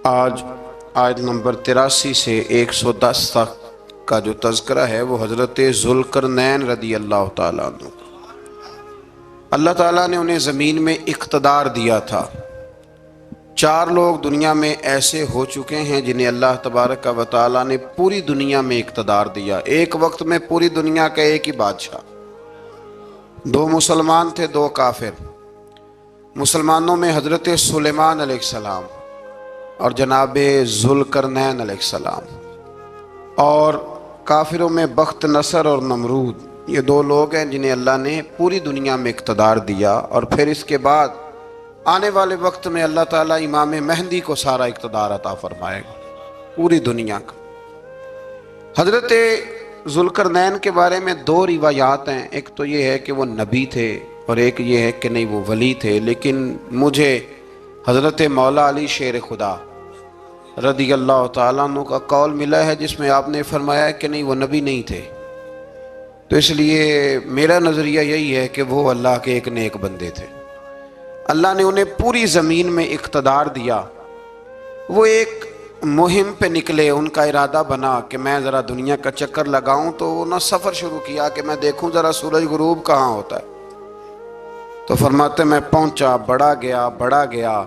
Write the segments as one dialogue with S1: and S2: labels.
S1: آج آیت نمبر 83 سے 110 تک کا جو تذکرہ ہے وہ حضرت ذوالقرنین رضی اللہ تعالیٰ عنہ، اللہ تعالیٰ نے انہیں زمین میں اقتدار دیا تھا۔ 4 لوگ دنیا میں ایسے ہو چکے ہیں جنہیں اللہ تبارک و تعالیٰ نے پوری دنیا میں اقتدار دیا، ایک وقت میں پوری دنیا کا ایک ہی بادشاہ۔ 2 مسلمان تھے، 2 کافر۔ مسلمانوں میں حضرت سلیمان علیہ السلام اور جناب ذوالقرنین علیہ السلام، اور کافروں میں بخت نصر اور نمرود۔ یہ 2 لوگ ہیں جنہیں اللہ نے پوری دنیا میں اقتدار دیا، اور پھر اس کے بعد آنے والے وقت میں اللہ تعالیٰ امام مہدی کو سارا اقتدار عطا فرمائے گا پوری دنیا کا۔ حضرت ذوالقرنین کے بارے میں 2 روایات ہیں، ایک تو یہ ہے کہ وہ نبی تھے اور ایک یہ ہے کہ نہیں وہ ولی تھے، لیکن مجھے حضرت مولا علی شیر خدا رضی اللہ تعالیٰ عنہ کا قول ملا ہے جس میں آپ نے فرمایا کہ نہیں وہ نبی نہیں تھے، تو اس لیے میرا نظریہ یہی ہے کہ وہ اللہ کے ایک نیک بندے تھے۔ اللہ نے انہیں پوری زمین میں اقتدار دیا۔ وہ ایک مہم پہ نکلے، ان کا ارادہ بنا کہ میں ذرا دنیا کا چکر لگاؤں، تو انہوں نے سفر شروع کیا کہ میں دیکھوں ذرا سورج غروب کہاں ہوتا ہے۔ تو فرماتے میں پہنچا، بڑا گیا،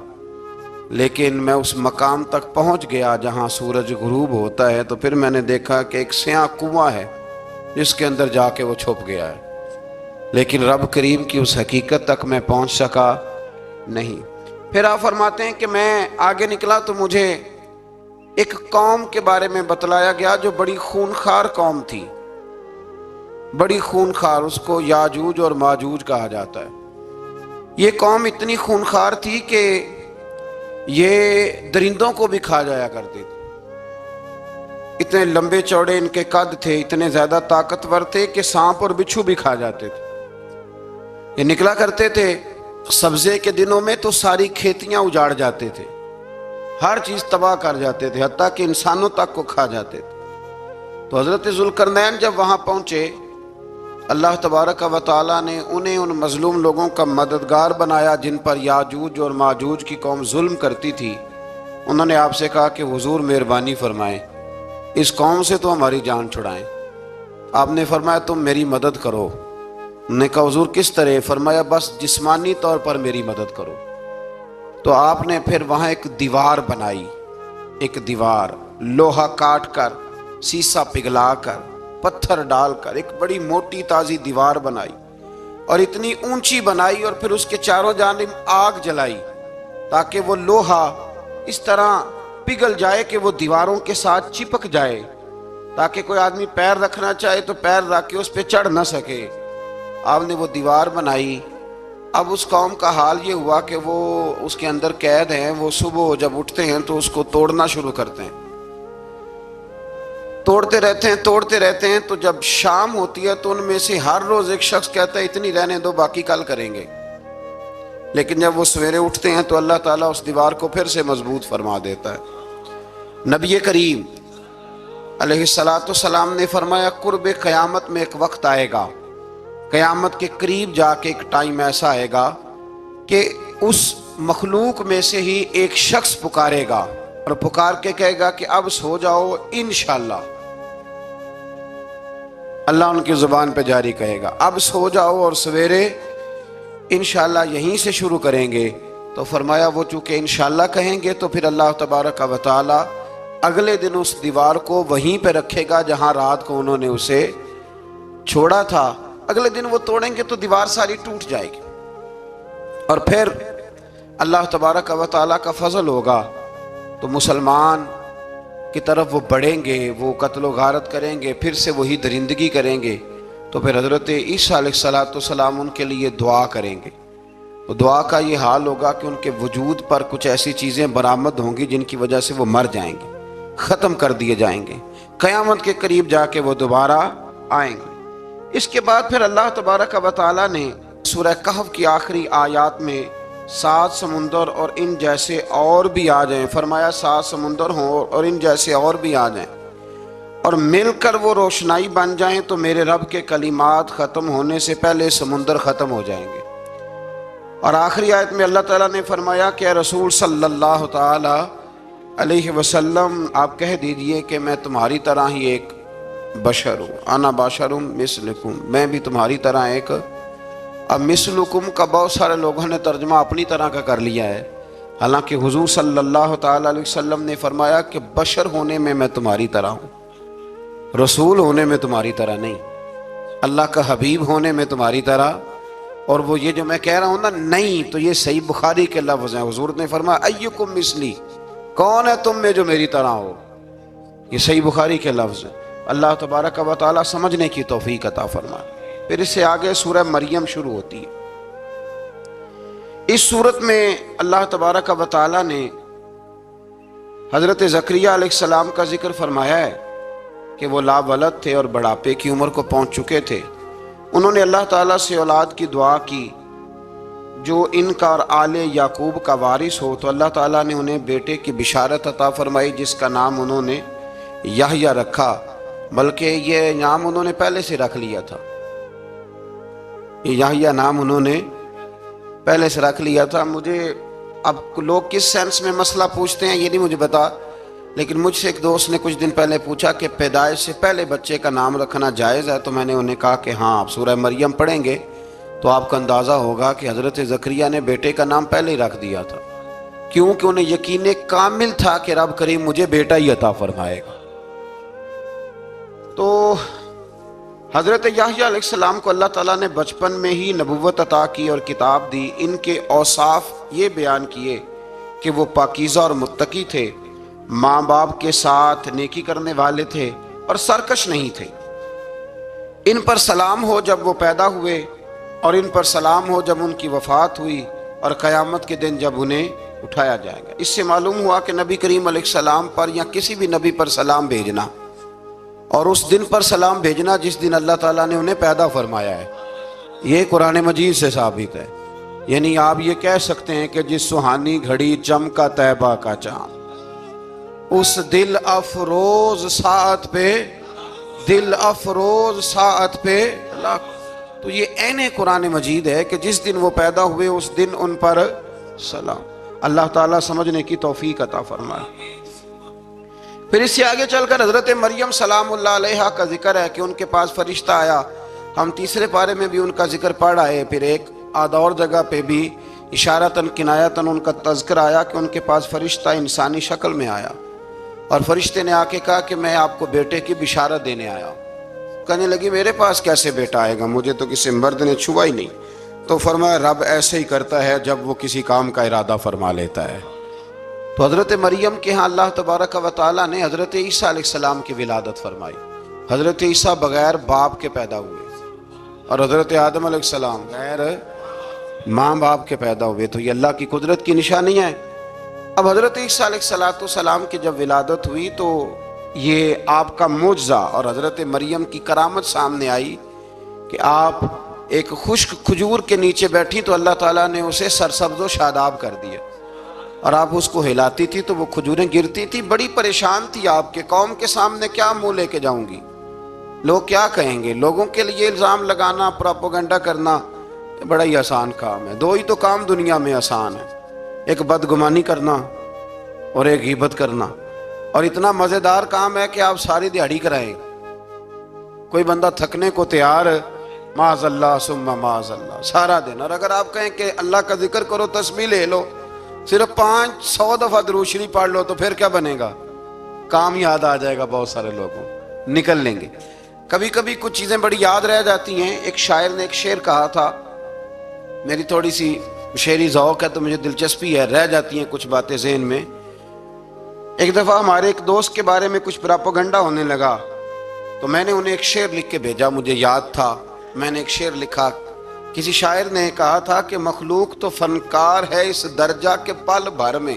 S1: لیکن میں اس مقام تک پہنچ گیا جہاں سورج غروب ہوتا ہے، تو پھر میں نے دیکھا کہ ایک سیاہ کنواں ہے جس کے اندر جا کے وہ چھپ گیا ہے، لیکن رب کریم کی اس حقیقت تک میں پہنچ سکا نہیں۔ پھر آپ فرماتے ہیں کہ میں آگے نکلا تو مجھے ایک قوم کے بارے میں بتلایا گیا جو بڑی خونخوار قوم تھی، بڑی خونخوار، اس کو یاجوج اور ماجوج کہا جاتا ہے۔ یہ قوم اتنی خونخوار تھی کہ یہ درندوں کو بھی کھا جایا کرتے تھے، اتنے لمبے چوڑے ان کے قد تھے، اتنے زیادہ طاقتور تھے کہ سانپ اور بچھو بھی کھا جاتے تھے۔ یہ نکلا کرتے تھے سبزے کے دنوں میں تو ساری کھیتیاں اجاڑ جاتے تھے، ہر چیز تباہ کر جاتے تھے، حتیٰ کہ انسانوں تک کو کھا جاتے تھے۔ تو حضرت ذوالقرنین جب وہاں پہنچے، اللہ تبارک و تعالیٰ نے انہیں ان مظلوم لوگوں کا مددگار بنایا جن پر یاجوج اور ماجوج کی قوم ظلم کرتی تھی۔ انہوں نے آپ سے کہا کہ حضور مہربانی فرمائیں، اس قوم سے تو ہماری جان چھڑائیں۔ آپ نے فرمایا تم میری مدد کرو۔ انہوں نے کہا حضور کس طرح؟ فرمایا بس جسمانی طور پر میری مدد کرو۔ تو آپ نے پھر وہاں ایک دیوار بنائی، ایک دیوار، لوہا کاٹ کر، سیسا پگھلا کر، پتھر ڈال کر ایک بڑی موٹی تازی دیوار بنائی، اور اتنی اونچی بنائی، اور پھر اس کے چاروں جانب آگ جلائی تاکہ وہ لوہا اس طرح پگھل جائے کہ وہ دیواروں کے ساتھ چپک جائے، تاکہ کوئی آدمی پیر رکھنا چاہے تو پیر رکھ کے اس پہ چڑھ نہ سکے۔ آپ نے وہ دیوار بنائی۔ اب اس قوم کا حال یہ ہوا کہ وہ اس کے اندر قید ہیں، وہ صبح جب اٹھتے ہیں تو اس کو توڑنا شروع کرتے ہیں، توڑتے رہتے ہیں، تو جب شام ہوتی ہے تو ان میں سے ہر روز ایک شخص کہتا ہے اتنی رہنے دو، باقی کل کریں گے۔ لیکن جب وہ سویرے اٹھتے ہیں تو اللہ تعالیٰ اس دیوار کو پھر سے مضبوط فرما دیتا ہے۔ نبی کریم علیہ السلام نے فرمایا قرب قیامت میں ایک وقت آئے گا، قیامت کے قریب جا کے ایک ٹائم ایسا آئے گا کہ اس مخلوق میں سے ہی ایک شخص پکارے گا اور پکار کے کہے گا کہ اب سو جاؤ انشاءاللہ۔ اللہ ان کی زبان پہ جاری کہے گا اب سو جاؤ اور سویرے انشاءاللہ یہیں سے شروع کریں گے۔ تو فرمایا وہ چونکہ انشاءاللہ کہیں گے تو پھر اللہ تبارک و تعالی اگلے دن اس دیوار کو وہیں پہ رکھے گا جہاں رات کو انہوں نے اسے چھوڑا تھا۔ اگلے دن وہ توڑیں گے تو دیوار ساری ٹوٹ جائے گی، اور پھر اللہ تبارک و تعالیٰ کا فضل ہوگا تو مسلمان کی طرف وہ بڑھیں گے، وہ قتل و غارت کریں گے، پھر سے وہی درندگی کریں گے، تو پھر حضرت عیسیٰ علیہ السلام ان کے لیے دعا کریں گے۔ تو دعا کا یہ حال ہوگا کہ ان کے وجود پر کچھ ایسی چیزیں برآمد ہوں گی جن کی وجہ سے وہ مر جائیں گے، ختم کر دیے جائیں گے، قیامت کے قریب جا کے وہ دوبارہ آئیں گے۔ اس کے بعد پھر اللہ تبارک و تعالیٰ نے سورہ کہف کی آخری آیات میں 7 سمندر اور ان جیسے اور بھی آ جائیں، فرمایا 7 سمندر ہوں اور ان جیسے اور بھی آ جائیں، اور مل کر وہ روشنائی بن جائیں تو میرے رب کے کلمات ختم ہونے سے پہلے سمندر ختم ہو جائیں گے۔ اور آخری آیت میں اللہ تعالیٰ نے فرمایا کہ اے رسول صلی اللہ تعالی علیہ وسلم آپ کہہ دیجئے کہ میں تمہاری طرح ہی ایک بشر ہوں، انا بشر مثلکم، میں بھی تمہاری طرح ایک۔ اب مثلکم کا بہت سارے لوگوں نے ترجمہ اپنی طرح کا کر لیا ہے، حالانکہ حضور صلی اللہ تعالی علیہ وسلم نے فرمایا کہ بشر ہونے میں میں تمہاری طرح ہوں، رسول ہونے میں تمہاری طرح نہیں، اللہ کا حبیب ہونے میں تمہاری طرح۔ اور وہ یہ جو میں کہہ رہا ہوں نا نہیں، تو یہ صحیح بخاری کے لفظ ہیں، حضور نے فرمایا ایکم مثلی، کون ہے تم میں جو میری طرح ہو، یہ صحیح بخاری کے لفظ ہیں۔ اللہ تبارک و تعالی سمجھنے کی توفیق عطا فرمائے۔ پھر اس سے آگے سورہ مریم شروع ہوتی ہے۔ اس صورت میں اللہ تبارک و تعالی نے حضرت زکریا علیہ السلام کا ذکر فرمایا ہے کہ وہ لا ولد تھے اور بڑھاپے کی عمر کو پہنچ چکے تھے۔ انہوں نے اللہ تعالیٰ سے اولاد کی دعا کی جو ان کا اور آل یعقوب کا وارث ہو، تو اللہ تعالیٰ نے انہیں بیٹے کی بشارت عطا فرمائی جس کا نام انہوں نے یحییٰ رکھا، بلکہ یہ نام انہوں نے پہلے سے رکھ لیا تھا، یہ یحییٰ نام انہوں نے پہلے سے رکھ لیا تھا۔ مجھے اب لوگ کس سینس میں مسئلہ پوچھتے ہیں یہ نہیں مجھے بتا، لیکن مجھ سے ایک دوست نے کچھ دن پہلے پوچھا کہ پیدائش سے پہلے بچے کا نام رکھنا جائز ہے، تو میں نے انہیں کہا کہ ہاں، آپ سورہ مریم پڑھیں گے تو آپ کا اندازہ ہوگا کہ حضرت زکریا نے بیٹے کا نام پہلے ہی رکھ دیا تھا، کیونکہ انہیں یقین کامل تھا کہ رب کریم مجھے بیٹا ہی عطا فرمائے گا۔ تو حضرت یحییٰ علیہ السلام کو اللہ تعالیٰ نے بچپن میں ہی نبوت عطا کی اور کتاب دی۔ ان کے اوصاف یہ بیان کیے کہ وہ پاکیزہ اور متقی تھے، ماں باپ کے ساتھ نیکی کرنے والے تھے اور سرکش نہیں تھے۔ ان پر سلام ہو جب وہ پیدا ہوئے، اور ان پر سلام ہو جب ان کی وفات ہوئی، اور قیامت کے دن جب انہیں اٹھایا جائے گا۔ اس سے معلوم ہوا کہ نبی کریم علیہ السلام پر یا کسی بھی نبی پر سلام بھیجنا، اور اس دن پر سلام بھیجنا جس دن اللہ تعالیٰ نے انہیں پیدا فرمایا ہے، یہ قرآن مجید سے ثابت ہے۔ یعنی آپ یہ کہہ سکتے ہیں کہ جس سہانی گھڑی چمکا طیبہ کا چاند، اس دل افروز ساعت پہ، دل افروز ساعت پہ اللہ، تو یہ عین قرآن مجید ہے کہ جس دن وہ پیدا ہوئے اس دن ان پر سلام۔ اللہ تعالیٰ سمجھنے کی توفیق عطا فرمائے۔ پھر اس سے آگے چل کر حضرت مریم سلام اللہ علیہا کا ذکر ہے کہ ان کے پاس فرشتہ آیا۔ ہم تیسرے پارے میں بھی ان کا ذکر پڑھ آئے، پھر ایک اور جگہ پہ بھی اشارتاً کنایتاً ان کا تذکر آیا کہ ان کے پاس فرشتہ انسانی شکل میں آیا، اور فرشتے نے آ کے کہا کہ میں آپ کو بیٹے کی بشارت دینے آیا ہوں۔ کہنے لگی میرے پاس کیسے بیٹا آئے گا، مجھے تو کسی مرد نے چھوا ہی نہیں۔ تو فرمایا رب ایسے ہی کرتا ہے جب وہ کسی کام کا ارادہ فرما لیتا ہے۔ تو حضرت مریم کے ہاں اللہ تبارک و تعالیٰ نے حضرت عیسیٰ علیہ السلام کی ولادت فرمائی۔ حضرت عیسیٰ بغیر باپ کے پیدا ہوئے، اور حضرت آدم علیہ السلام غیر ماں باپ کے پیدا ہوئے، تو یہ اللہ کی قدرت کی نشانی ہے۔ اب حضرت عیسیٰ علیہ السلام کی جب ولادت ہوئی تو یہ آپ کا معجزہ اور حضرت مریم کی کرامت سامنے آئی کہ آپ ایک خشک کھجور کے نیچے بیٹھی تو اللہ تعالیٰ نے اسے سرسبز و شاداب کر دیا، اور آپ اس کو ہلاتی تھی تو وہ کھجوریں گرتی تھی۔ بڑی پریشان تھی آپ کے قوم کے سامنے، کیا منہ لے کے جاؤں گی، لوگ کیا کہیں گے۔ لوگوں کے لیے الزام لگانا، پروپیگنڈا کرنا بڑا ہی آسان کام ہے۔ دو ہی تو کام دنیا میں آسان ہے، ایک بدگمانی کرنا اور ایک غیبت کرنا، اور اتنا مزیدار کام ہے کہ آپ ساری دیہڑی کرائیں۔ کوئی بندہ تھکنے کو تیار، معاذ اللہ ثم معاذ اللہ، سارا دن۔ اور اگر آپ کہیں کہ اللہ کا ذکر کرو، تسبیح لے لو، صرف 500 دفعہ درود شریف پڑھ لو، تو پھر کیا بنے گا، کام یاد آ جائے گا، بہت سارے لوگوں نکل لیں گے۔ کبھی کبھی کچھ چیزیں بڑی یاد رہ جاتی ہیں۔ ایک شاعر نے ایک شعر کہا تھا، میری تھوڑی سی شعری ذوق ہے تو مجھے دلچسپی ہے، رہ جاتی ہیں کچھ باتیں ذہن میں۔ ایک دفعہ ہمارے ایک دوست کے بارے میں کچھ پراپیگنڈا ہونے لگا، تو میں نے انہیں ایک شعر لکھ کے بھیجا، مجھے یاد تھا، میں نے ایک شعر لکھا۔ کسی شاعر نے کہا تھا کہ مخلوق تو فنکار ہے اس درجہ کے پل بھر میں،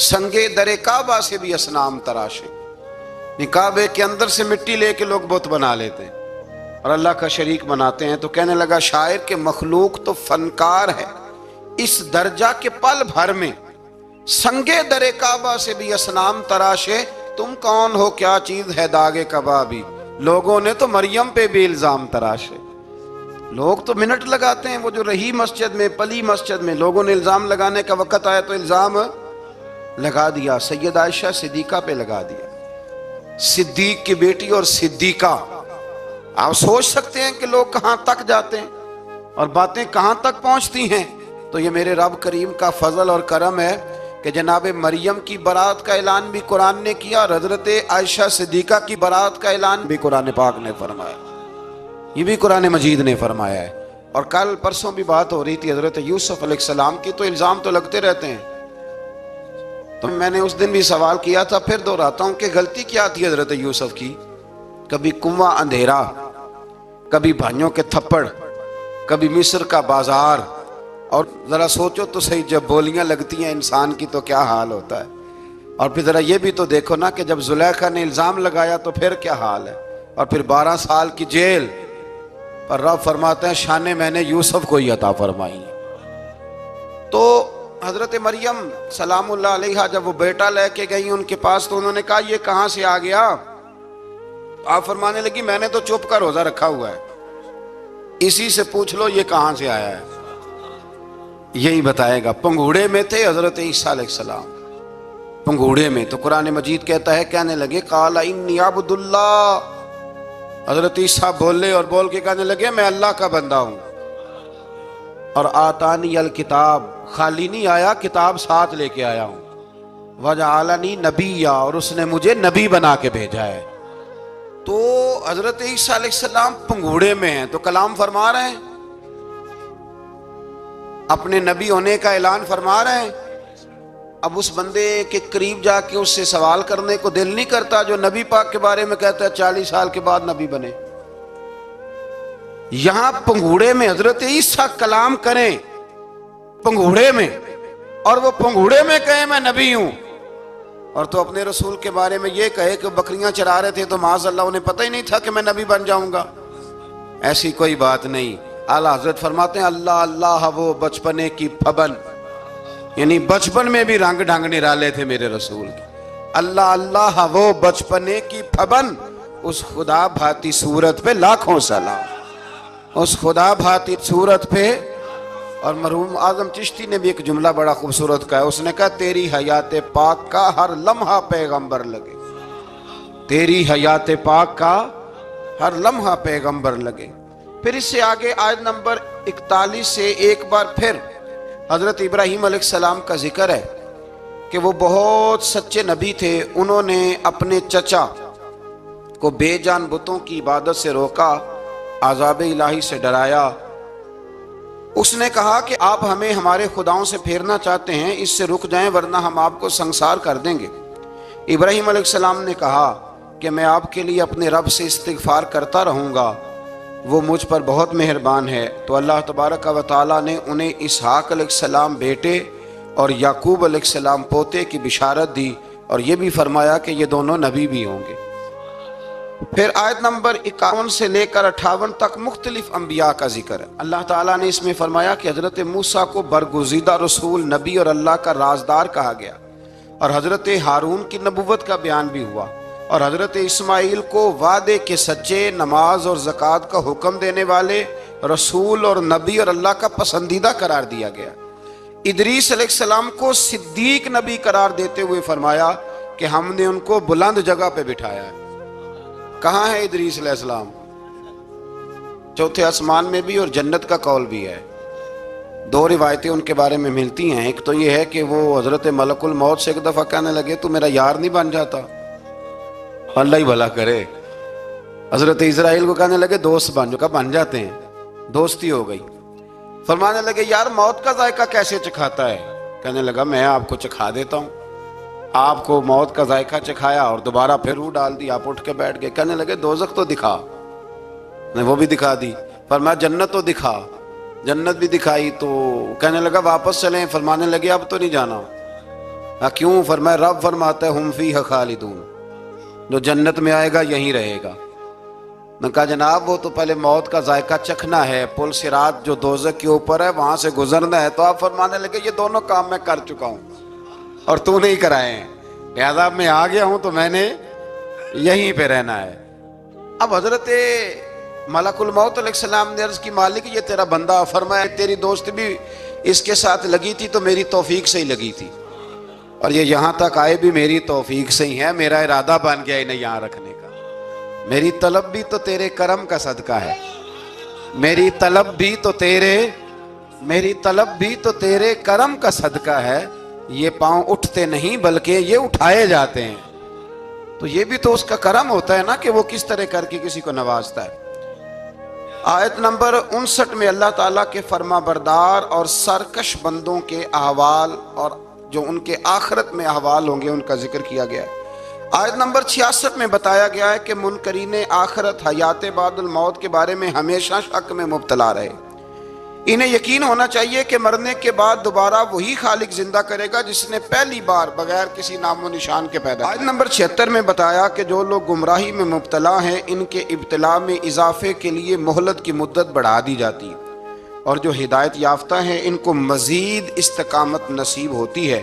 S1: سنگے در کعبہ سے بھی اصنام تراشے۔ کعبے کے اندر سے مٹی لے کے لوگ بت بنا لیتے ہیں اور اللہ کا شریک بناتے ہیں۔ تو کہنے لگا شاعر کہ مخلوق تو فنکار ہے اس درجہ کے پل بھر میں، سنگے در کعبہ سے بھی اصنام تراشے۔ تم کون ہو، کیا چیز ہے داغ کبابی، لوگوں نے تو مریم پہ بھی الزام تراشے۔ لوگ تو منٹ لگاتے ہیں، وہ جو رہی مسجد میں، پلی مسجد میں، لوگوں نے الزام لگانے کا وقت آیا تو الزام لگا دیا، سید عائشہ صدیقہ پہ لگا دیا، صدیق کی بیٹی اور صدیقہ۔ آپ سوچ سکتے ہیں کہ لوگ کہاں تک جاتے ہیں اور باتیں کہاں تک پہنچتی ہیں۔ تو یہ میرے رب کریم کا فضل اور کرم ہے کہ جناب مریم کی برات کا اعلان بھی قرآن نے کیا اور حضرت عائشہ صدیقہ کی برات کا اعلان بھی قرآن پاک نے فرمایا، یہ بھی قرآن مجید نے فرمایا ہے۔ اور کل پرسوں بھی بات ہو رہی تھی حضرت یوسف علیہ السلام کی، تو الزام تو لگتے رہتے ہیں، تو میں نے اس دن بھی سوال کیا تھا، پھر دہراتا ہوں کہ غلطی کیا تھی حضرت یوسف کی؟ کبھی کنواں اندھیرا، کبھی بھائیوں کے تھپڑ، کبھی مصر کا بازار، اور ذرا سوچو تو صحیح، جب بولیاں لگتی ہیں انسان کی تو کیا حال ہوتا ہے۔ اور پھر ذرا یہ بھی تو دیکھو نا کہ جب زلیخا نے الزام لگایا تو پھر کیا حال ہے، اور پھر 12 سال کی جیل، پر رب فرماتے ہیں شانیں میں نے یوسف کو ہی عطا فرمائی۔ تو حضرت مریم سلام اللہ علیہا جب وہ بیٹا لے کے گئی ان کے پاس، تو انہوں نے کہا یہ کہاں سے آ گیا؟ آپ فرمانے لگی میں نے تو چپ کر روزہ رکھا ہوا ہے، اسی سے پوچھ لو یہ کہاں سے آیا ہے، یہی بتائے گا۔ پنگوڑے میں تھے حضرت عیسیٰ علیہ السلام، پنگوڑے میں، تو قرآن مجید کہتا ہے کہنے لگے قال انی عبد اللہ، حضرت عیسیٰ بولے اور بول کے کہنے لگے میں اللہ کا بندہ ہوں، اور آتانی الکتاب، خالی نہیں آیا، کتاب ساتھ لے کے آیا ہوں، وجعلنی نبیا، اور اس نے مجھے نبی بنا کے بھیجا ہے۔ تو حضرت عیسیٰ علیہ السلام پنگوڑے میں ہیں تو کلام فرما رہے ہیں، اپنے نبی ہونے کا اعلان فرما رہے ہیں۔ اب اس بندے کے قریب جا کے اس سے سوال کرنے کو دل نہیں کرتا جو نبی پاک کے بارے میں کہتا ہے 40 سال کے بعد نبی بنے۔ یہاں پنگوڑے میں حضرت عیسیٰ کلام کریں، پنگوڑے میں، اور وہ پنگوڑے میں کہے میں نبی ہوں، اور تو اپنے رسول کے بارے میں یہ کہے کہ بکریاں چرا رہے تھے تو معاذ اللہ انہیں پتہ ہی نہیں تھا کہ میں نبی بن جاؤں گا۔ ایسی کوئی بات نہیں۔ اعلیٰ حضرت فرماتے ہیں اللہ اللہ وہ بچپنے کی پھبن، یعنی بچپن میں بھی رنگ ڈھنگ نرالے تھے میرے رسول کے۔ اللہ اللہ وہ بچپنے کی پھبن، اس خدا بھاتی صورت پہ لاکھوں سلام، اس خدا بھاتی صورت پہ۔ اور مرحوم اعظم چشتی نے بھی ایک جملہ بڑا خوبصورت کہا، اس نے کہا تیری حیات پاک کا ہر لمحہ پیغمبر لگے، تیری حیات پاک کا ہر لمحہ پیغمبر لگے۔ پھر اس سے آگے آیت نمبر 41 سے ایک بار پھر حضرت ابراہیم علیہ السلام کا ذکر ہے کہ وہ بہت سچے نبی تھے، انہوں نے اپنے چچا کو بے جان بتوں کی عبادت سے روکا، عذاب الہی سے ڈرایا۔ اس نے کہا کہ آپ ہمیں ہمارے خداؤں سے پھیرنا چاہتے ہیں، اس سے رک جائیں ورنہ ہم آپ کو سنسار کر دیں گے۔ ابراہیم علیہ السلام نے کہا کہ میں آپ کے لیے اپنے رب سے استغفار کرتا رہوں گا، وہ مجھ پر بہت مہربان ہے۔ تو اللہ تبارک و تعالیٰ نے انہیں اسحاق علیہ السلام بیٹے اور یعقوب علیہ السلام پوتے کی بشارت دی، اور یہ بھی فرمایا کہ یہ دونوں نبی بھی ہوں گے۔ پھر آیت نمبر 51 سے لے کر 58 تک مختلف انبیاء کا ذکر ہے۔ اللہ تعالیٰ نے اس میں فرمایا کہ حضرت موسیٰ کو برگزیدہ رسول، نبی اور اللہ کا رازدار کہا گیا، اور حضرت ہارون کی نبوت کا بیان بھی ہوا، اور حضرت اسماعیل کو وعدے کے سچے، نماز اور زکوٰۃ کا حکم دینے والے رسول اور نبی اور اللہ کا پسندیدہ قرار دیا گیا۔ ادریس علیہ السلام کو صدیق نبی قرار دیتے ہوئے فرمایا کہ ہم نے ان کو بلند جگہ پہ بٹھایا ہے۔ کہاں ہے ادریس علیہ السلام؟ چوتھے آسمان میں بھی، اور جنت کا قول بھی ہے۔ دو روایتیں ان کے بارے میں ملتی ہیں، ایک تو یہ ہے کہ وہ حضرت ملک الموت سے ایک دفعہ کہنے لگے تو میرا یار نہیں بن جاتا، اللہ ہی بھلا کرے۔ حضرت اسرائیل کو کہنے لگے دوست بن جو، بن جاتے ہیں، دوستی ہو گئی۔ فرمانے لگے یار موت کا ذائقہ کیسے چکھاتا ہے؟ کہنے لگا میں آپ کو چکھا دیتا ہوں۔ آپ کو موت کا ذائقہ چکھایا اور دوبارہ پھر روح ڈال دی، آپ اٹھ کے بیٹھ گئے۔ کہنے لگے دوزخ تو دکھا، نے وہ بھی دکھا دی۔ فرمایا جنت تو دکھا، جنت بھی دکھائی۔ تو کہنے لگا واپس چلیں، فرمانے لگے اب تو نہیں جانا۔ کیوں؟ فرمایا رب فرماتا ہے ہم فیہ خالدون، جو جنت میں آئے گا یہیں رہے گا۔ میں کہا جناب وہ تو پہلے موت کا ذائقہ چکھنا ہے، پل صراط جو دوزخ کے اوپر ہے وہاں سے گزرنا ہے۔ تو آپ فرمانے لگے یہ دونوں کام میں کر چکا ہوں اور تو نہیں کرائے ہیں، لہذا میں آ گیا ہوں تو میں نے یہیں پہ رہنا ہے۔ اب حضرت ملک الموت علیہ السلام نے عرض کی مالک یہ تیرا بندہ، فرمایا تیری دوست بھی اس کے ساتھ لگی تھی تو میری توفیق سے ہی لگی تھی، اور یہ یہاں تک آئے بھی میری توفیق سے ہی ہے، میرا ارادہ بن گیا انہیں یہاں رکھنے کا۔ میری طلب بھی تو تیرے کرم کا صدقہ ہے، میری طلب بھی تو تیرے کرم کا صدقہ ہے۔ یہ پاؤں اٹھتے نہیں بلکہ یہ اٹھائے جاتے ہیں، تو یہ بھی تو اس کا کرم ہوتا ہے نا کہ وہ کس طرح کر کے کسی کو نوازتا ہے۔ آیت نمبر 59 میں اللہ تعالیٰ کے فرما بردار اور سرکش بندوں کے احوال اور جو ان کے آخرت میں احوال ہوں گے ان کا ذکر کیا گیا ہے۔ آیت نمبر 66 میں بتایا گیا ہے کہ منکرین آخرت حیات بعد الموت کے بارے میں ہمیشہ شک میں مبتلا رہے۔ انہیں یقین ہونا چاہیے کہ مرنے کے بعد دوبارہ وہی خالق زندہ کرے گا جس نے پہلی بار بغیر کسی نام و نشان کے پیدا کیا۔ آیت نمبر 76 میں بتایا کہ جو لوگ گمراہی میں مبتلا ہیں ان کے ابتلا میں اضافے کے لیے مہلت کی مدت بڑھا دی جاتی، اور جو ہدایت یافتہ ہیں ان کو مزید استقامت نصیب ہوتی ہے۔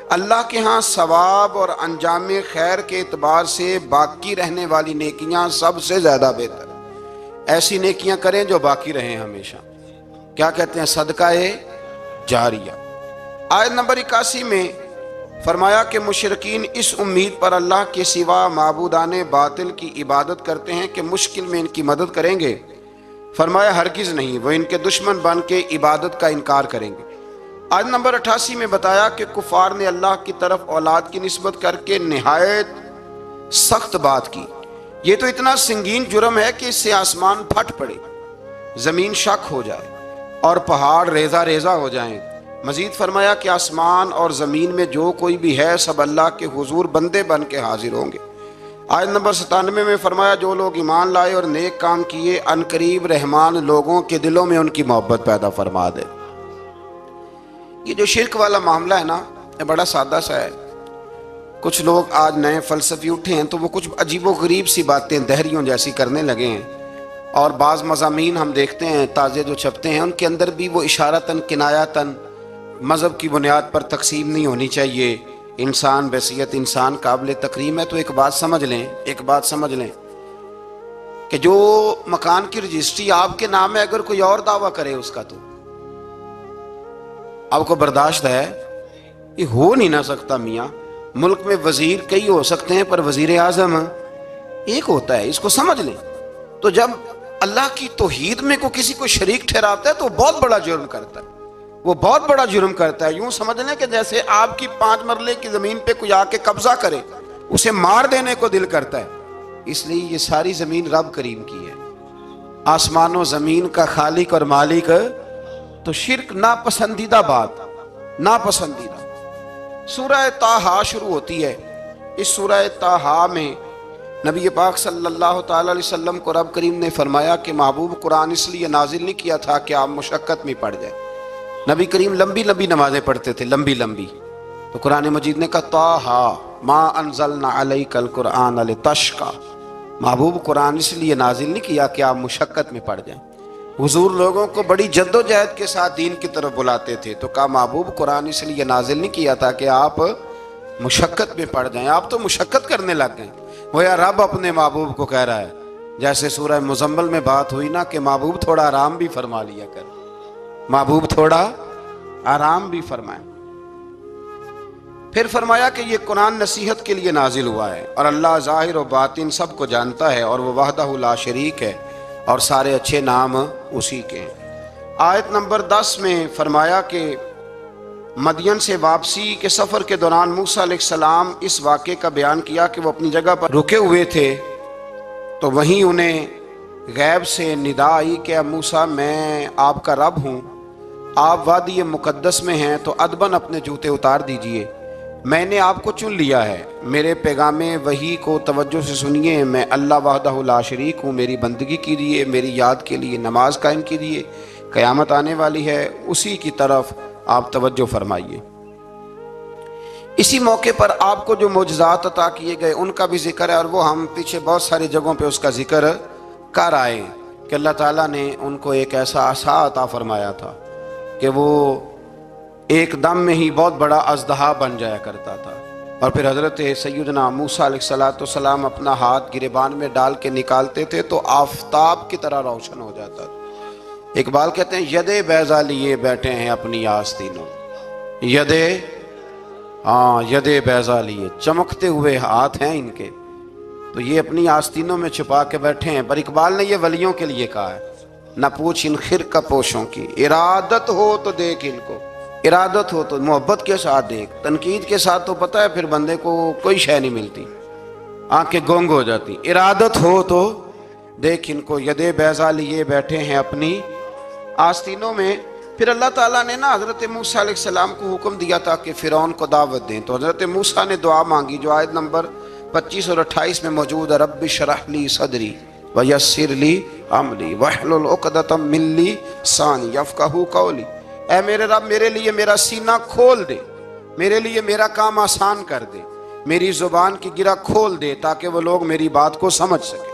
S1: اللہ کے ہاں ثواب اور انجام خیر کے اعتبار سے باقی رہنے والی نیکیاں سب سے زیادہ بہتر، ایسی نیکیاں کریں جو باقی رہیں ہمیشہ، کیا کہتے ہیں، صدقہ جاریہ۔ آیت نمبر 81 میں فرمایا کہ مشرکین اس امید پر اللہ کے سوا معبودان باطل کی عبادت کرتے ہیں کہ مشکل میں ان کی مدد کریں گے، فرمایا ہرگز نہیں، وہ ان کے دشمن بن کے عبادت کا انکار کریں گے۔ آیت نمبر 88 میں بتایا کہ کفار نے اللہ کی طرف اولاد کی نسبت کر کے نہایت سخت بات کی۔ یہ تو اتنا سنگین جرم ہے کہ اس سے آسمان پھٹ پڑے، زمین شک ہو جائے اور پہاڑ ریزہ ریزہ ہو جائیں۔ مزید فرمایا کہ آسمان اور زمین میں جو کوئی بھی ہے سب اللہ کے حضور بندے بن کے حاضر ہوں گے۔ آیت نمبر 97 میں فرمایا جو لوگ ایمان لائے اور نیک کام کیے عنقریب رحمان لوگوں کے دلوں میں ان کی محبت پیدا فرما دے۔ یہ جو شرک والا معاملہ ہے نا، یہ بڑا سادہ سا ہے۔ کچھ لوگ آج نئے فلسفی اٹھے ہیں تو وہ کچھ عجیب و غریب سی باتیں دہریوں جیسی کرنے لگے ہیں، اور بعض مضامین ہم دیکھتے ہیں تازے جو چھپتے ہیں ان کے اندر بھی وہ اشارتاً کنایاتاً مذہب کی بنیاد پر تقسیم نہیں ہونی چاہیے، انسان بحیثیت انسان قابل تکریم ہے۔ تو ایک بات سمجھ لیں کہ جو مکان کی رجسٹری آپ کے نام ہے اگر کوئی اور دعویٰ کرے اس کا تو آپ کو برداشت ہے؟ یہ ہو نہیں نہ سکتا میاں۔ ملک میں وزیر کئی ہو سکتے ہیں پر وزیر اعظم ایک ہوتا ہے، اس کو سمجھ لیں۔ تو جب اللہ کی توحید میں کو کسی کو شریک ٹھہراتا ہے تو بہت بڑا جرم کرتا ہے، وہ بہت بڑا جرم کرتا ہے۔ یوں سمجھ لیں کہ جیسے آپ کی 5 مرلے کی زمین پہ کوئی آ کے قبضہ کرے، اسے مار دینے کو دل کرتا ہے۔ اس لیے یہ ساری زمین رب کریم کی ہے، آسمان و زمین کا خالق اور مالک۔ تو شرک ناپسندیدہ بات، ناپسندیدہ۔ سورہ طٰہٰ شروع ہوتی ہے۔ اس سورہ طٰہٰ میں نبی پاک صلی اللہ تعالی علیہ وسلم کو رب کریم نے فرمایا کہ محبوب قرآن اس لیے نازل نہیں کیا تھا کہ آپ مشقت میں پڑ جائیں۔ نبی کریم لمبی لمبی نمازیں پڑھتے تھے، لمبی لمبی، تو قرآن مجید نے کہا طٰہٰ ما انزلنا علیک القرآن لتشقیٰ، محبوب قرآن اس لیے نازل نہیں کیا کہ آپ مشقت میں پڑ جائیں۔ حضور لوگوں کو بڑی جد و جہد کے ساتھ دین کی طرف بلاتے تھے، تو کہا محبوب قرآن اس لیے نازل نہیں کیا تھا کہ آپ مشقت میں پڑ جائیں، آپ تو مشقت کرنے لگ گئے۔ وہ یا رب اپنے محبوب کو کہہ رہا ہے، جیسے سورہ مزمل میں بات ہوئی نا کہ محبوب تھوڑا آرام بھی فرما لیا کر، محبوب تھوڑا آرام بھی فرمائیں۔ پھر فرمایا کہ یہ قرآن نصیحت کے لیے نازل ہوا ہے، اور اللہ ظاہر و باطن سب کو جانتا ہے، اور وہ وحدہ لا شریک ہے، اور سارے اچھے نام اسی کے ہیں۔ آیت نمبر 10 میں فرمایا کہ مدین سے واپسی کے سفر کے دوران موسیٰ علیہ السلام اس واقعے کا بیان کیا کہ وہ اپنی جگہ پر رکے ہوئے تھے، تو وہیں انہیں غیب سے ندا آئی کہ موسیٰ میں آپ کا رب ہوں، آپ وادی مقدس میں ہیں تو ادباً اپنے جوتے اتار دیجئے، میں نے آپ کو چن لیا ہے، میرے پیغام وحی کو توجہ سے سنیے، میں اللہ وحدہ لا شریک ہوں، میری بندگی کیجیے، میری یاد کے لیے نماز قائم کیجیے، قیامت آنے والی ہے، اسی کی طرف آپ توجہ فرمائیے۔ اسی موقع پر آپ کو جو معجزات عطا کیے گئے ان کا بھی ذکر ہے، اور وہ ہم پیچھے بہت ساری جگہوں پہ اس کا ذکر کر آئے کہ اللہ تعالیٰ نے ان کو ایک ایسا عصا عطا فرمایا تھا کہ وہ ایک دم میں ہی بہت بڑا اژدہا بن جایا کرتا تھا، اور پھر حضرت سیدنا موسیٰ علیہ السلام اپنا ہاتھ گریبان میں ڈال کے نکالتے تھے تو آفتاب کی طرح روشن ہو جاتا تھا۔ اقبال کہتے ہیں یدے بیضا لیے بیٹھے ہیں اپنی آستینوں، یدے ہاں یدے بیضا لیے، چمکتے ہوئے ہاتھ ہیں ان کے، تو یہ اپنی آستینوں میں چھپا کے بیٹھے ہیں۔ پر اقبال نے یہ ولیوں کے لیے کہا ہے، نہ پوچھ ان خرقہ پوشوں کی، ارادت ہو تو دیکھ ان کو، ارادت ہو تو محبت کے ساتھ دیکھ، تنقید کے ساتھ تو پتہ ہے پھر بندے کو کوئی شے نہیں ملتی، آنکھیں گونگ ہو جاتی۔ ارادت ہو تو دیکھ ان کو، یدے بیضا لیے بیٹھے ہیں اپنی آستینوں میں۔ پھر اللہ تعالیٰ نے نا حضرت موسیٰ علیہ السلام کو حکم دیا تھا کہ فرعون کو دعوت دیں، تو حضرت موسیٰ نے دعا مانگی جو آیت نمبر 25 اور 28 میں موجود ہے، رب اشرح لی صدری ویسر لی امری واحلل عقدۃ من لسانی یفقہوا قولی، اے میرے رب میرے لیے میرا سینہ کھول دے، میرے لیے میرا کام آسان کر دے، میری زبان کی گرہ کھول دے تاکہ وہ لوگ میری بات کو سمجھ سکیں۔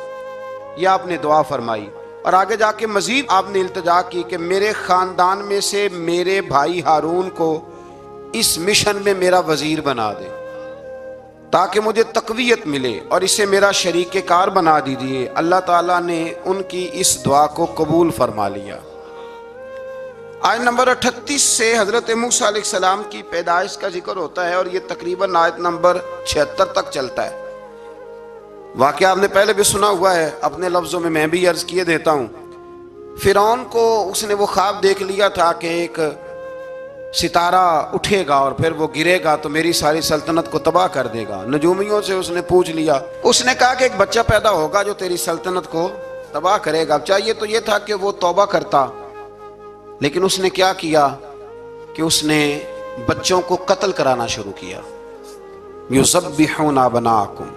S1: یہ آپ نے دعا فرمائی، اور آگے جا کے مزید آپ نے التجا کی کہ میرے خاندان میں سے میرے بھائی ہارون کو اس مشن میں میرا وزیر بنا دے تاکہ مجھے تقویت ملے، اور اسے میرا شریک کار بنا دیجیے۔ اللہ تعالیٰ نے ان کی اس دعا کو قبول فرما لیا۔ آیت نمبر 38 سے حضرت موسیٰ علیہ السلام کی پیدائش کا ذکر ہوتا ہے، اور یہ تقریباً آیت نمبر 76 تک چلتا ہے۔ واقعہ آپ نے پہلے بھی سنا ہوا ہے، اپنے لفظوں میں بھی عرض کیے دیتا ہوں۔ فرعون کو اس نے وہ خواب دیکھ لیا تھا کہ ایک ستارہ اٹھے گا اور پھر وہ گرے گا تو میری ساری سلطنت کو تباہ کر دے گا۔ نجومیوں سے اس نے پوچھ لیا، اس نے کہا کہ ایک بچہ پیدا ہوگا جو تیری سلطنت کو تباہ کرے گا۔ چاہیے تو یہ تھا کہ وہ توبہ کرتا، لیکن اس نے کیا کیا کہ اس نے بچوں کو قتل کرانا شروع کیا۔ یذبحون ابناءکم،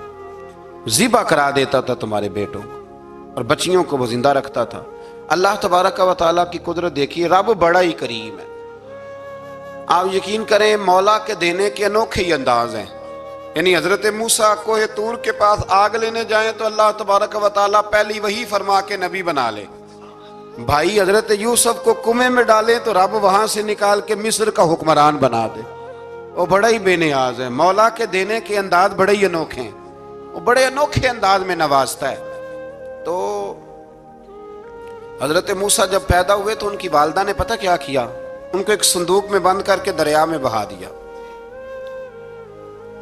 S1: ذبح کرا دیتا تھا تمہارے بیٹوں کو، اور بچیوں کو وہ زندہ رکھتا تھا۔ اللہ تبارک و تعالیٰ کی قدرت دیکھیے، رب بڑا ہی کریم ہے۔ آپ یقین کریں مولا کے دینے کے انوکھے ہی انداز ہیں۔ یعنی حضرت موسیٰ کوہ طور کے پاس آگ لینے جائیں تو اللہ تبارک و تعالیٰ پہلی وہی فرما کے نبی بنا لے۔ بھائی حضرت یوسف کو کنویں میں ڈالیں تو رب وہاں سے نکال کے مصر کا حکمران بنا دے۔ وہ بڑا ہی بے نیاز ہے، مولا کے دینے کے انداز بڑے ہی انوکھے ہیں، وہ بڑے انوکھے انداز میں نوازتا ہے۔ تو حضرت موسیٰ جب پیدا ہوئے تو ان کی والدہ نے پتہ کیا کیا، ان کو ایک صندوق میں بند کر کے دریا میں بہا دیا۔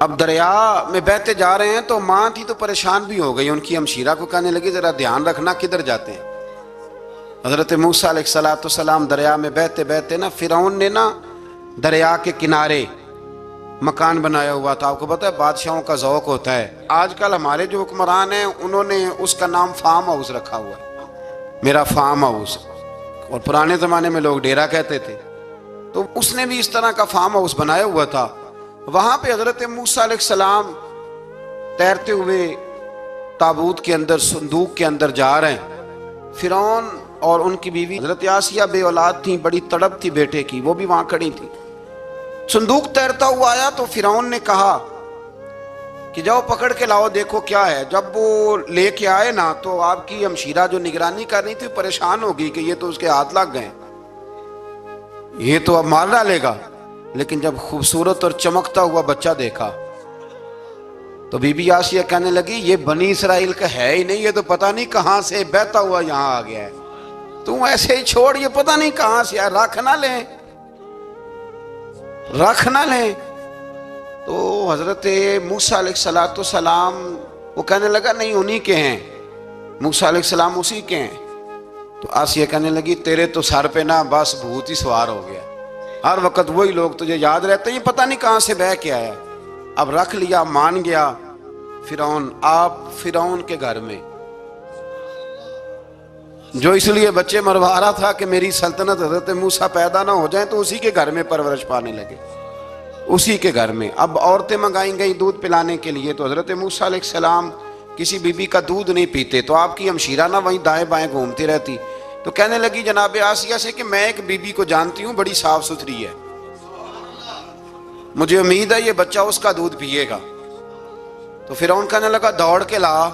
S1: اب دریا میں بہتے جا رہے ہیں تو ماں تھی تو پریشان بھی ہو گئی، ان کی ہمشیرہ کو کہنے لگی ذرا دھیان رکھنا کدھر جاتے ہیں۔ حضرت موسیٰ علیہ السلام دریا میں بہتے بہتے نا فرعون نے نا دریا کے کنارے مکان بنایا ہوا تھا۔ آپ کو پتہ ہے بادشاہوں کا ذوق ہوتا ہے، آج کل ہمارے جو حکمران ہیں انہوں نے اس کا نام فارم ہاؤس رکھا ہوا ہے، میرا فارم ہاؤس، اور پرانے زمانے میں لوگ ڈیرا کہتے تھے، تو اس نے بھی اس طرح کا فارم ہاؤس بنایا ہوا تھا۔ وہاں پہ حضرت موسیٰ علیہ السلام تیرتے ہوئے تابوت کے اندر صندوق کے اندر جا رہے ہیں۔ فرعون اور ان کی بیوی حضرت آسیہ بے اولاد تھیں، بڑی تڑپ تھی بیٹے کی، وہ بھی وہاں کھڑی تھی۔ صندوق تیرتا ہوا آیا تو فرعون نے کہا کہ جاؤ پکڑ کے لاؤ دیکھو کیا ہے۔ جب وہ لے کے آئے نا تو آپ کی ہمشیرہ جو نگرانی کر رہی تھی پریشان ہو گئی کہ یہ تو اس کے ہاتھ لگ گئے، یہ تو اب مار ڈالے گا۔ لیکن جب خوبصورت اور چمکتا ہوا بچہ دیکھا تو بی بی آسیہ کہنے لگی یہ بنی اسرائیل کا ہے ہی نہیں، یہ تو پتہ نہیں کہاں سے بہتا ہوا یہاں آ گیا ہے، تم ایسے ہی چھوڑ، یہ پتہ نہیں کہاں سے رکھ نہ لیں، رکھ نہ لیں۔ تو حضرت موسیٰ علیہ السلام وہ کہنے لگا نہیں انہی کے ہیں، موسیٰ علیہ السلام اسی کے ہیں۔ تو آسیہ کہنے لگی تیرے تو سر پہ نا بس بھوت ہی سوار ہو گیا، ہر وقت وہی لوگ تجھے یاد رہتے ہیں، یہ پتہ نہیں کہاں سے بہ کے آیا۔ اب رکھ لیا، مان گیا فرعون۔ آپ فرعون کے گھر میں جو اس لیے بچے مروا رہا تھا کہ میری سلطنت حضرت موسیٰ پیدا نہ ہو جائیں، تو اسی کے گھر میں پرورش پانے لگے، اسی کے گھر میں۔ اب عورتیں منگائیں گئیں دودھ پلانے کے لیے، تو حضرت موسیٰ علیہ السلام کسی بی بی کا دودھ نہیں پیتے، تو آپ کی ہمشیرہ نہ وہیں دائیں بائیں گھومتی رہتی، تو کہنے لگی جناب آسیہ سے کہ میں ایک بی بی کو جانتی ہوں بڑی صاف ستھری ہے، مجھے امید ہے یہ بچہ اس کا دودھ پیے گا۔ تو فرعون کہنے لگا دوڑ کے لا،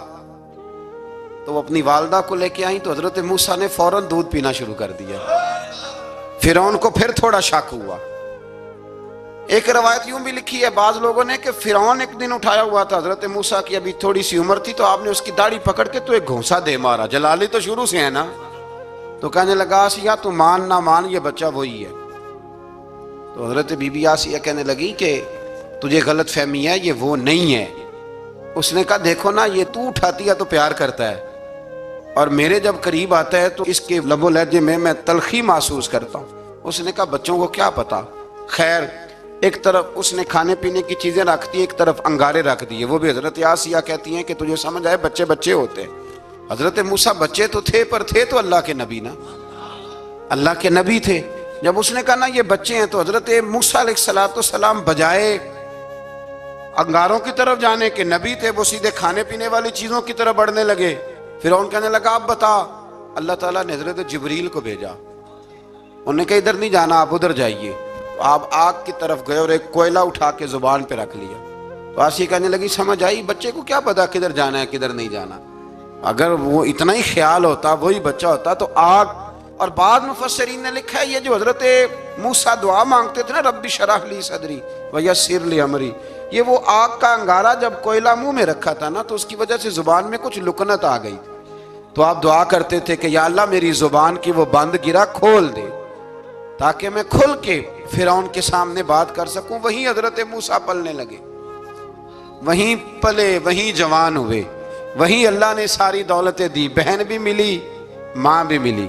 S1: تو وہ اپنی والدہ کو لے کے آئیں تو حضرت موسیٰ نے فوراً دودھ پینا شروع کر دیا۔ فرعون کو پھر تھوڑا شک ہوا۔ ایک روایت یوں بھی لکھی ہے بعض لوگوں نے کہ فرعون ایک دن اٹھایا ہوا تھا حضرت موسیٰ کی ابھی تھوڑی سی عمر تھی، تو آپ نے اس کی داڑھی پکڑ کے تو ایک گھونسا دے مارا، جلالی تو شروع سے ہے نا، تو کہنے لگا آسیہ تو مان نہ مان یہ بچہ وہی ہے۔ تو حضرت بی بی آسیہ کہنے لگی کہ تجھے غلط فہمی ہے، یہ وہ نہیں ہے۔ اس نے کہا دیکھو نا، یہ تو اٹھاتی ہے تو پیار کرتا ہے، اور میرے جب قریب آتا ہے تو اس کے لب و لہجے میں تلخی محسوس کرتا ہوں۔ اس نے کہا بچوں کو کیا پتا۔ خیر، ایک طرف اس نے کھانے پینے کی چیزیں رکھ دی، ایک طرف انگارے رکھ دیے۔ وہ بھی حضرت آسیہ کہتی ہیں کہ تجھے سمجھ آئے بچے بچے ہوتے ہیں۔ حضرت موسیٰ بچے تو تھے، پر تھے تو اللہ کے نبی نا، اللہ کے نبی تھے۔ جب اس نے کہا نا یہ بچے ہیں، تو حضرت موسیٰ علیہ السلام بجائے انگاروں کی طرف جانے کے نبی تھے، وہ سیدھے کھانے پینے والی چیزوں کی طرف بڑھنے لگے۔ فرعون کہنے لگا اب بتا۔ اللہ تعالیٰ نے حضرت جبریل کو بھیجا، انہوں نے کہا ادھر نہیں جانا، آپ ادھر جائیے۔ تو آپ آگ کی طرف گئے اور ایک کوئلہ اٹھا کے زبان پہ رکھ لیا۔ تو آسیہ کہنے لگی سمجھ آئی، بچے کو کیا پتا کدھر جانا ہے کدھر نہیں جانا، اگر وہ اتنا ہی خیال ہوتا، وہی بچہ ہوتا تو آگ۔ اور بعض مفسرین نے لکھا ہے یہ جو حضرت موسیٰ دعا مانگتے تھے نا، رب اشرح لی صدری ویسر لی امری، یہ وہ آگ کا انگارہ جب کوئلہ منہ میں رکھا تھا نا، تو اس کی وجہ سے زبان میں کچھ لکنت آ گئی تھی۔ تو آپ دعا کرتے تھے کہ یا اللہ میری زبان کی وہ بند گرا کھول دے، تاکہ میں کھل کے فرعون کے سامنے بات کر سکوں۔ وہیں حضرت موسیٰ پلنے لگے، وہیں پلے، وہیں جوان ہوئے، وہیں اللہ نے ساری دولتیں دی، بہن بھی ملی، ماں بھی ملی،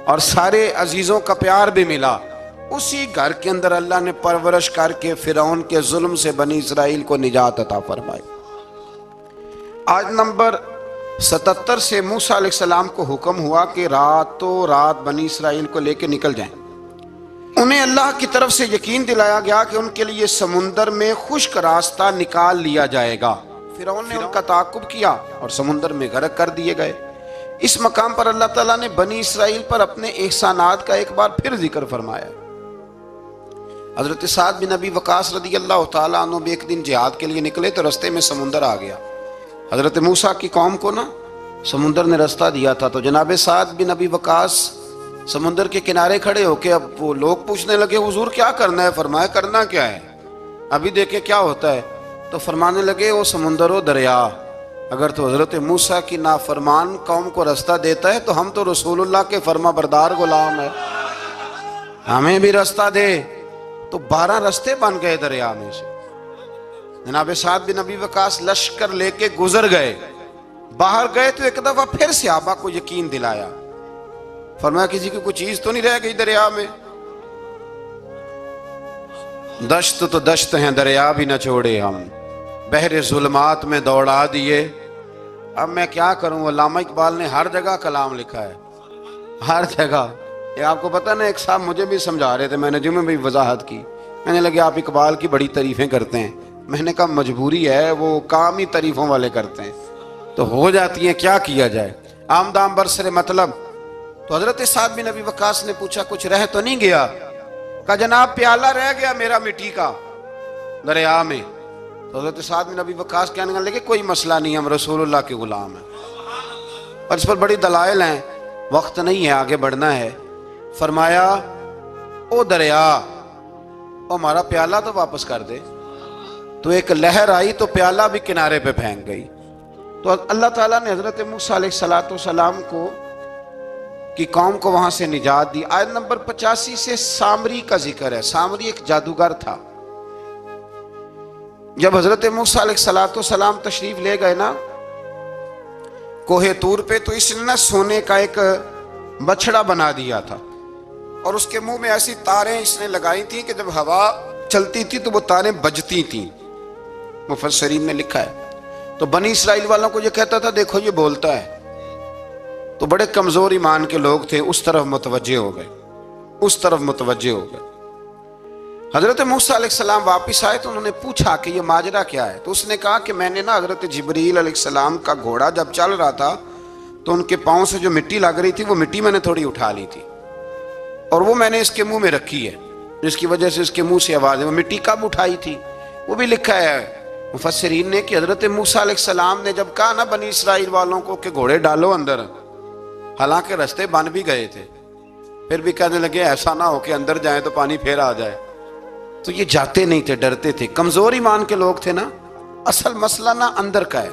S1: اور سارے عزیزوں کا پیار بھی ملا۔ اسی گھر کے اندر اللہ نے پرورش کر کے فرعون کے ظلم سے بنی اسرائیل کو نجات عطا فرمائی۔ آج نمبر 77 سے موسیٰ علیہ السلام کو حکم ہوا کہ راتوں رات بنی اسرائیل کو لے کے نکل جائیں۔ انہیں اللہ کی طرف سے یقین دلایا گیا کہ ان کے لیے سمندر میں خشک راستہ نکال لیا جائے گا۔ فرعون نے ان کا تعاقب کیا اور سمندر میں غرق کر دیے گئے۔ اس مقام پر اللہ تعالیٰ نے بنی اسرائیل پر اپنے احسانات کا ایک بار پھر ذکر فرمایا۔ حضرت سعد بن ابی وقاص رضی اللہ تعالیٰ عنہ بھی ایک دن جہاد کے لیے نکلے تو رستے میں سمندر آ گیا۔ حضرت موسیٰ کی قوم کو نا سمندر نے رستہ دیا تھا، تو جناب سعد بن ابی وقاص سمندر کے کنارے کھڑے ہو کے، اب وہ لوگ پوچھنے لگے حضور کیا کرنا ہے؟ فرمایا کرنا کیا ہے، ابھی دیکھیں کیا ہوتا ہے۔ تو فرمانے لگے وہ سمندر و دریا، اگر تو حضرت موسیٰ کی نافرمان قوم کو رستہ دیتا ہے تو ہم تو رسول اللہ کے فرما بردار غلام ہیں، ہمیں بھی رستہ دے۔ تو 12 رستے بن گئے دریا میں سے۔ جناب سعد بن ابی وقاص لشکر لے کے گزر گئے، باہر گئے تو ایک دفعہ پھر صحابہ کو یقین دلایا، فرمایا کسی کی کوئی چیز تو نہیں رہ گئی دریا میں؟ دشت تو دشت ہیں دریا بھی نہ چھوڑے ہم، بحر ظلمات میں دوڑا دیے۔ اب میں کیا کروں، علامہ اقبال نے ہر جگہ کلام لکھا ہے، ہر جگہ۔ یہ آپ کو پتہ نا، ایک صاحب مجھے بھی سمجھا رہے تھے، میں نے جمعے میں بھی وضاحت کی، کہنے لگے آپ اقبال کی بڑی تعریفیں کرتے ہیں۔ میں نے کہا مجبوری ہے، وہ کام ہی تعریفوں والے کرتے ہیں تو ہو جاتی ہیں، کیا کیا جائے، آمدام برسر مطلب۔ تو حضرت سعد بن ابی وقاص نے پوچھا کچھ رہ تو نہیں گیا؟ کہا جناب پیالہ رہ گیا میرا مٹی کا دریا میں۔ تو حضرت سعد بن ابی وقاص کہنے لگے کوئی مسئلہ نہیں، ہم رسول اللہ کے غلام ہیں، اور اس پر بڑی دلائل ہیں، وقت نہیں ہے آگے بڑھنا ہے۔ فرمایا او دریا، او ہمارا پیالہ تو واپس کر دے۔ تو ایک لہر آئی تو پیالہ بھی کنارے پہ پھینک گئی۔ تو اللہ تعالیٰ نے حضرت موسیٰ علیہ السلام کو کی قوم کو وہاں سے نجات دی۔ آیت نمبر 85 سے سامری کا ذکر ہے۔ سامری ایک جادوگر تھا۔ جب حضرت موسیٰ علیہ السلام تشریف لے گئے نا کوہ طور پہ، تو اس نے نا سونے کا ایک بچڑا بنا دیا تھا، اور اس کے منہ میں ایسی تاریں اس نے لگائی تھیں کہ جب ہوا چلتی تھی تو وہ تاریں بجتی تھیں، مفسرین نے لکھا ہے۔ تو بنی اسرائیل والوں کو یہ کہتا تھا دیکھو یہ بولتا ہے، تو بڑے کمزور ایمان کے لوگ تھے، اس طرف متوجہ ہو گئے، اس طرف متوجہ ہو گئے۔ حضرت موسیٰ علیہ السلام واپس آئے تو انہوں نے پوچھا کہ یہ ماجرا کیا ہے؟ تو اس نے کہا کہ میں نے نا حضرت جبریل علیہ السلام کا گھوڑا جب چل رہا تھا تو ان کے پاؤں سے جو مٹی لگ رہی تھی وہ مٹی میں نے تھوڑی اٹھا لی تھی، اور وہ میں نے اس کے منہ میں رکھی ہے، جس کی وجہ سے اس کے منہ سے آواز ہے۔ وہ مٹی کب اٹھائی تھی وہ بھی لکھا ہے مفسرین نے کہ حضرت موسیٰ علیہ السلام نے جب کہا نا بنی اسرائیل والوں کو کہ گھوڑے ڈالو اندر، حالانکہ رستے بن بھی گئے تھے، پھر بھی کہنے لگے ایسا نہ ہو کہ اندر جائیں تو پانی پھر آ جائے۔ تو یہ جاتے نہیں تھے، ڈرتے تھے، کمزور ایمان کے لوگ تھے نا۔ اصل مسئلہ نا اندر کا ہے۔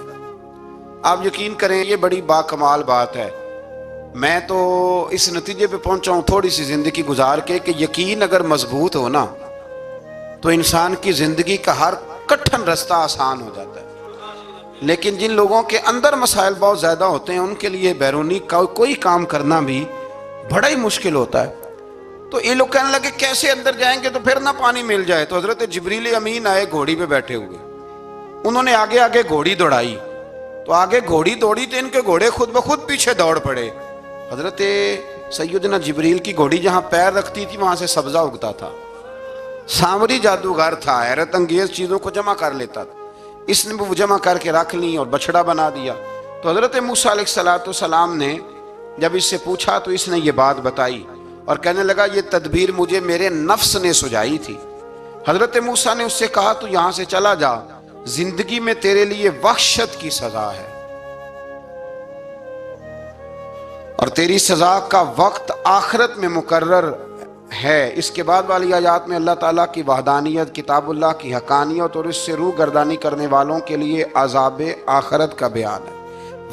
S1: آپ یقین کریں یہ بڑی باکمال بات ہے، میں تو اس نتیجے پہ پہنچا ہوں تھوڑی سی زندگی گزار کے کہ یقین اگر مضبوط ہو نا تو انسان کی زندگی کا ہر کٹھن رستہ آسان ہو جاتا ہے۔ لیکن جن لوگوں کے اندر مسائل بہت زیادہ ہوتے ہیں ان کے لیے بیرونی کوئی کام کرنا بھی بڑا ہی مشکل ہوتا ہے۔ تو یہ لوگ کہنے لگے کیسے اندر جائیں گے تو پھر نہ پانی مل جائے۔ تو حضرت جبریل امین آئے گھوڑی پہ بیٹھے ہوئے، انہوں نے آگے آگے گھوڑی دوڑائی، تو آگے گھوڑی دوڑی تو ان کے گھوڑے خود بخود پیچھے دوڑ پڑے۔ حضرت سیدنا جبریل کی گھوڑی جہاں پیر رکھتی تھی وہاں سے سبزہ اگتا تھا، سامری جادوگر تھا، حیرت انگیز چیزوں کو جمع کر لیتا تھا، اس نے وہ جمع کر کے رکھ لی اور بچڑا بنا دیا۔ تو حضرت موسیٰ علیہ السلام نے جب اس سے پوچھا تو اس نے یہ بات بتائی اور کہنے لگا یہ تدبیر مجھے میرے نفس نے سجائی تھی۔ حضرت موسیٰ نے اس سے کہا تو یہاں سے چلا جا، زندگی میں تیرے لیے وحشت کی سزا ہے اور تیری سزا کا وقت آخرت میں مقرر ہے۔ اس کے بعد والی آیات میں اللہ تعالیٰ کی وحدانیت، کتاب اللہ کی حقانیت اور اس سے روح گردانی کرنے والوں کے لیے عذاب آخرت کا بیان ہے۔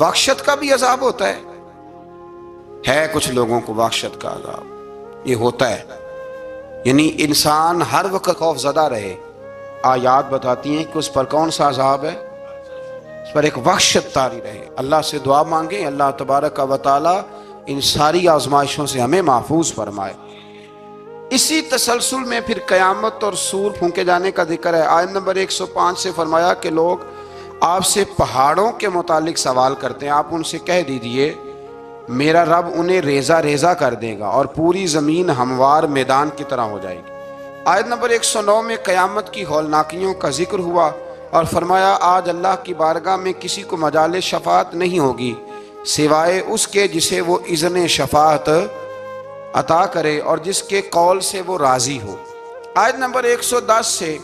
S1: وحشت کا بھی عذاب ہوتا ہے کچھ لوگوں کو وحشت کا عذاب یہ ہوتا ہے، یعنی انسان ہر وقت خوف زدہ رہے۔ آیات بتاتی ہیں کہ اس پر کون سا عذاب ہے، اس پر ایک وحشت طاری رہے۔ اللہ سے دعا مانگیں اللہ تبارک و تعالی ان ساری آزمائشوں سے ہمیں محفوظ فرمائے۔ اسی تسلسل میں پھر قیامت اور سور پھونکے جانے کا ذکر ہے۔ آیت نمبر 105 سے فرمایا کہ لوگ آپ سے پہاڑوں کے متعلق سوال کرتے ہیں، آپ ان سے کہہ دیجئے میرا رب انہیں ریزہ ریزہ کر دے گا اور پوری زمین ہموار میدان کی طرح ہو جائے گی۔ آیت نمبر 109 میں قیامت کی ہولناکیوں کا ذکر ہوا اور فرمایا آج اللہ کی بارگاہ میں کسی کو مجال شفاعت نہیں ہوگی سوائے اس کے جسے وہ اذن شفاعت عطا کرے اور جس کے قول سے وہ راضی ہو۔ آیت نمبر 110 سے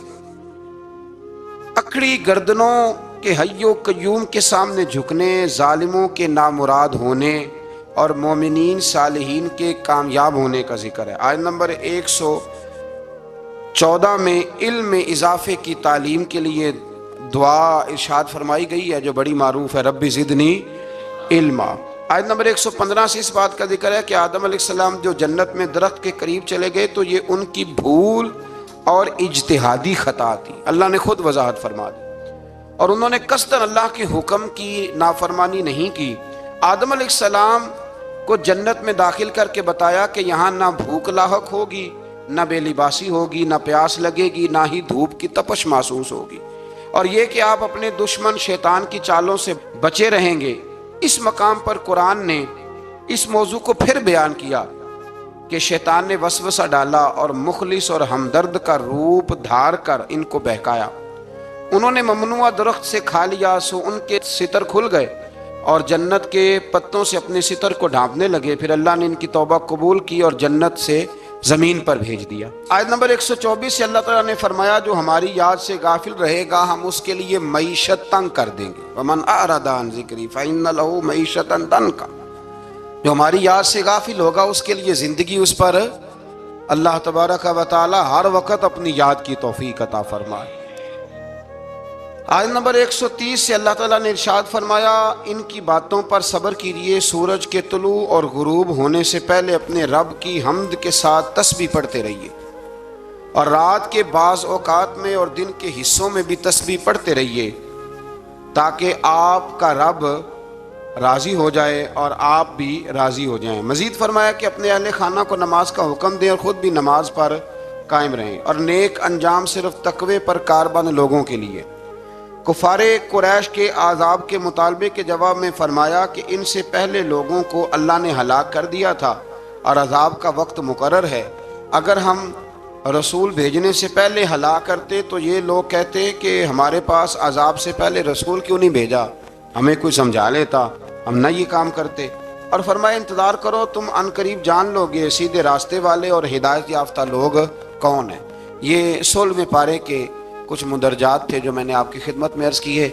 S1: اکڑی گردنوں کے حی و قیوم کے سامنے جھکنے، ظالموں کے نامراد ہونے اور مومنین صالحین کے کامیاب ہونے کا ذکر ہے۔ آیت نمبر 114 میں علم میں اضافے کی تعلیم کے لیے دعا ارشاد فرمائی گئی ہے جو بڑی معروف ہے، رب زدنی علما۔ آیت نمبر 115 سے اس بات کا ذکر ہے کہ آدم علیہ السلام جو جنت میں درخت کے قریب چلے گئے تو یہ ان کی بھول اور اجتہادی خطا تھی، اللہ نے خود وضاحت فرما دی، اور انہوں نے قصداً اللہ کے حکم کی نافرمانی نہیں کی۔ آدم علیہ السلام کو جنت میں داخل کر کے بتایا کہ یہاں نہ بھوک لاحق ہوگی، نہ بے لباسی ہوگی، نہ پیاس لگے گی، نہ ہی دھوپ کی تپش محسوس ہوگی، اور یہ کہ آپ اپنے دشمن شیطان کی چالوں سے بچے رہیں گے۔ اس مقام پر قرآن نے اس موضوع کو پھر بیان کیا کہ شیطان نے وسوسہ ڈالا اور مخلص اور ہمدرد کا روپ دھار کر ان کو بہکایا۔ انہوں نے ممنوع درخت سے کھا لیا سو ان کے ستر کھل گئے اور جنت کے پتوں سے اپنے ستر کو ڈھانپنے لگے، پھر اللہ نے ان کی توبہ قبول کی اور جنت سے زمین پر بھیج دیا۔ آیت نمبر 124 سے اللہ تعالیٰ نے فرمایا جو ہماری یاد سے غافل رہے گا ہم اس کے لیے معیشت تنگ کر دیں گے، وَمَنْ أَعْرَضَ عَنْ ذِكْرِي فَإِنَّ لَهُ مَعِيشَةً ضَنْكًا، جو ہماری یاد سے غافل ہوگا اس کے لیے زندگی اس پر اللہ تبارک و تعالی ہر وقت اپنی یاد کی توفیق عطا فرمائے۔ آیت نمبر 130 سے اللہ تعالیٰ نے ارشاد فرمایا ان کی باتوں پر صبر کیجئے، سورج کے طلوع اور غروب ہونے سے پہلے اپنے رب کی حمد کے ساتھ تسبیح پڑھتے رہیے، اور رات کے بعض اوقات میں اور دن کے حصوں میں بھی تسبیح پڑھتے رہیے تاکہ آپ کا رب راضی ہو جائے اور آپ بھی راضی ہو جائیں۔ مزید فرمایا کہ اپنے اہل خانہ کو نماز کا حکم دیں اور خود بھی نماز پر قائم رہیں، اور نیک انجام صرف تقوی پر کاربند لوگوں کے لیے۔ کفار قریش کے عذاب کے مطالبے کے جواب میں فرمایا کہ ان سے پہلے لوگوں کو اللہ نے ہلاک کر دیا تھا اور عذاب کا وقت مقرر ہے، اگر ہم رسول بھیجنے سے پہلے ہلاک کرتے تو یہ لوگ کہتے کہ ہمارے پاس عذاب سے پہلے رسول کیوں نہیں بھیجا، ہمیں کوئی سمجھا لیتا، ہم نہ یہ کام کرتے۔ اور فرمایا انتظار کرو تم ان قریب جان لو گے سیدھے راستے والے اور ہدایت یافتہ لوگ کون ہیں۔ یہ 16ویں پارے کے کچھ مندرجات تھے جو میں نے آپ کی خدمت میں عرض کی ہے۔